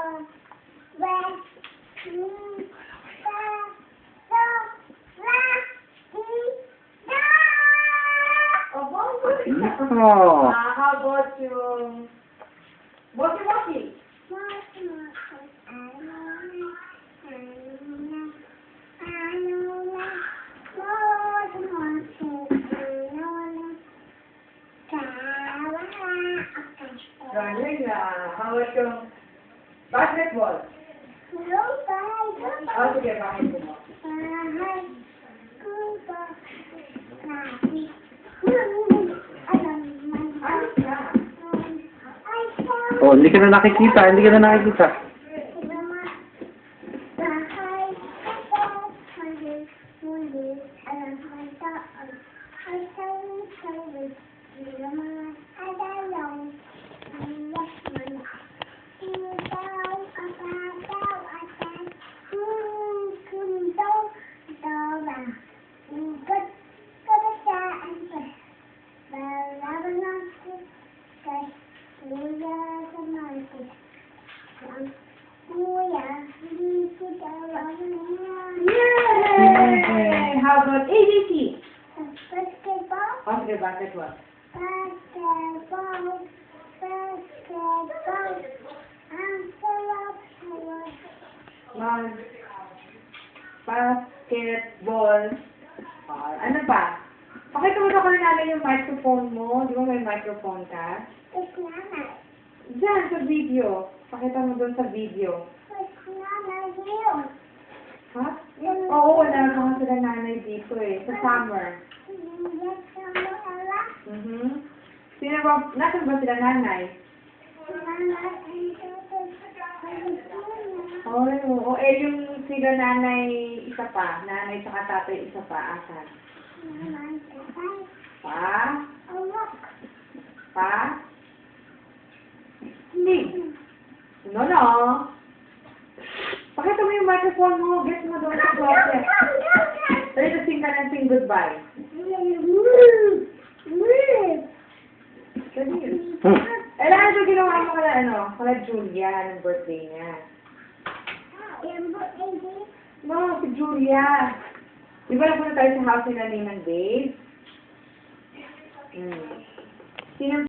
Oh. How about yung Boki? Galing na. How about yung basketball? Oh, sige, basketball. Oh, hindi ka na nakikita. Yay! How about ABC? Basketball. Oh, sige, basketball. Basketball. Ang sarap Basketball. Ano pa? Pakita mo ako namin yung microphone mo. Di ba may microphone ka? It's not. Diyan, sa video. Pakita mo doon sa video. It's not here. Ha? Oo, wala naman sila nanay dito eh. Sa summer. Sino ba? Nasaan ba sila nanay? Oo. Eh, yung sila nanay, isa pa. Nanay tsaka tatay, isa pa. Asan? Pa? Pa? Hindi. No. Pakita mo yung microphone mo. Get mo doon sa closet. Dali na sing ka ng sing goodbye. Eh, lahat ito ginawa mo kala Julia, ng birthday niya. No, si Julia. Di ba napunta tayo sa house nila ni Dave? Sino